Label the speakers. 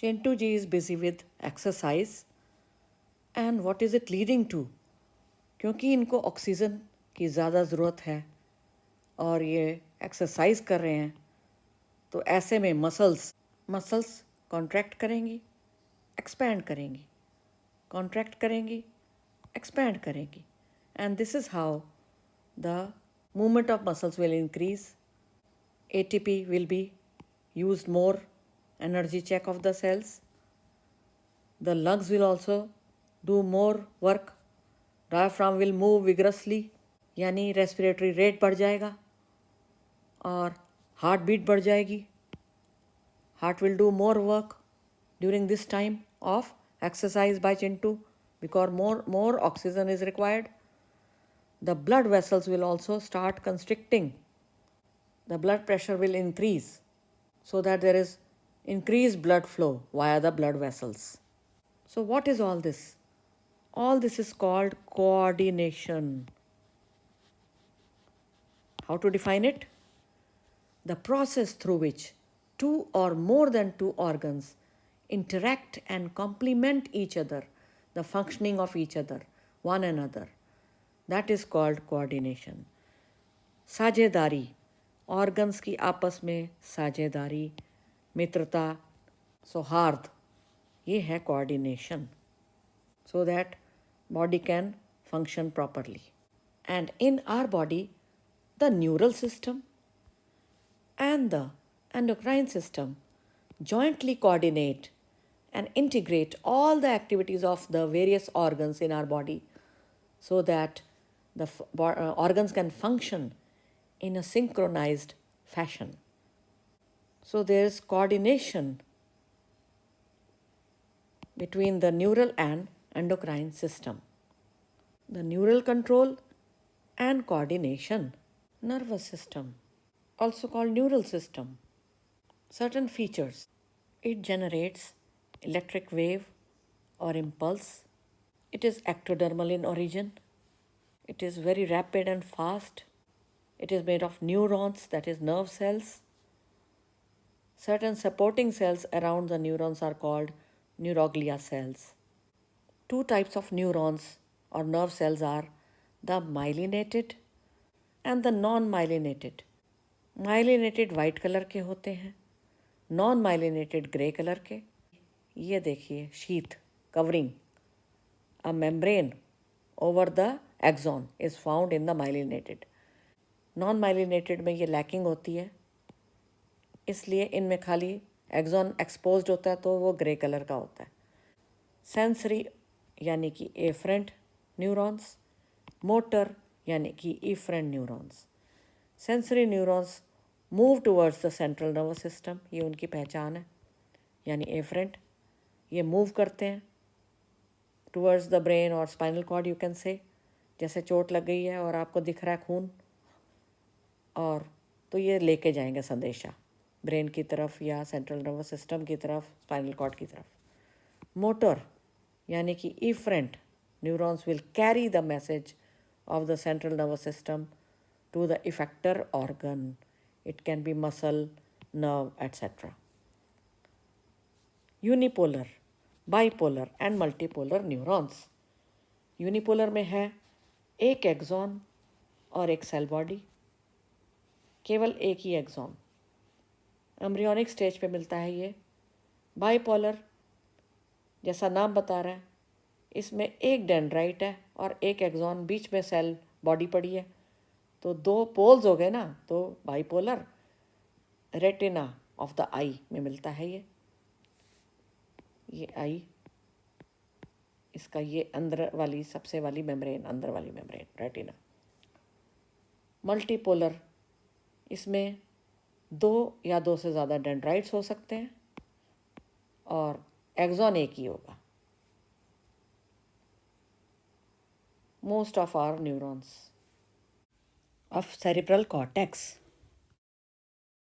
Speaker 1: Chintu ji is busy with exercise. And what is it leading to? क्योंकि इनको oxygen की ज़्यादा ज़रूरत है और ये एक्सरसाइज कर रहे हैं, तो ऐसे में मसल्स कॉन्ट्रैक्ट करेंगी, एक्सपैंड करेंगी, कॉन्ट्रैक्ट करेंगी, एक्सपैंड करेंगी. And this is how the movement of muscles will increase. ATP will be used more, energy check of the cells. The lungs will also do more work. Diaphragm will move vigorously, यानी respiratory rate बढ़ जाएगा और heart beat बढ़ जाएगी. Heart will do more work during this time of exercise by Chintu because more oxygen is required. The blood vessels will also start constricting. The blood pressure will increase so that there is increased blood flow via the blood vessels. So what is all this? All this is called coordination. How to define it? The process through which two or more than two organs interact and complement each other, the functioning of each other, one another. That is called coordination. साझेदारी, organs की आपस में साझेदारी, मित्रता, सौहार्द, ये है coordination, so that body can function properly. And in our body, the neural system and the endocrine system jointly coordinate and integrate all the activities of the various organs in our body so that the organs can function in a synchronized fashion. So there is coordination between the neural and endocrine system. The neural control and coordination. Nervous system, also called neural system. Certain features. It generates electric wave or impulse. It is ectodermal in origin. It is very rapid and fast. It is made of neurons, that is nerve cells. Certain supporting cells around the neurons are called neuroglia cells. Two types of neurons or nerve cells are the myelinated and the non-myelinated. Myelinated white colour के होते हैं, non-myelinated grey colour के. ये देखिए sheath covering a membrane over the axon is found in the myelinated. Non-myelinated में ये lacking होती है, इसलिए इनमें खाली एक्सॉन एक्सपोज्ड होता है तो वो ग्रे कलर का होता है. सेंसरी यानी कि एफरेंट न्यूरॉन्स, मोटर यानी कि efferent neurons. Sensory neurons move towards the central nervous system, ये उनकी पहचान है, यानी एफरेंट ये मूव करते हैं टुवर्ड्स द ब्रेन और spinal cord. You can say जैसे चोट लग गई है और आपको दिख रहा है खून, और तो ये लेके जाएंगे संदेशा ब्रेन की तरफ या सेंट्रल नर्वस सिस्टम की तरफ, स्पाइनल कॉर्ड की तरफ. मोटर यानी कि efferent neurons will carry the message of the central nervous system to the effector organ. It can be muscle, nerve et cetera. Unipolar, bipolar and multipolar neurons. Unipolar में है एक axon और एक cell body, केवल एक ही axon. Embryonic stage पे मिलता है ये. बाइपोलर जैसा नाम बता रहा है, इसमें एक डेंड्राइट है और एक एक्सॉन, बीच में सेल बॉडी पड़ी है, तो दो पोल्स हो गए ना, तो बाइपोलर. रेटिना ऑफ द आई में मिलता है ये आई, इसका ये अंदर वाली सबसे वाली मेम्ब्रेन, अंदर वाली मेम्ब्रेन रेटिना. मल्टीपोलर, इसमें दो या दो से ज़्यादा डेंड्राइट्स हो सकते हैं और एक्सॉन एक ही होगा. Most of our neurons of cerebral cortex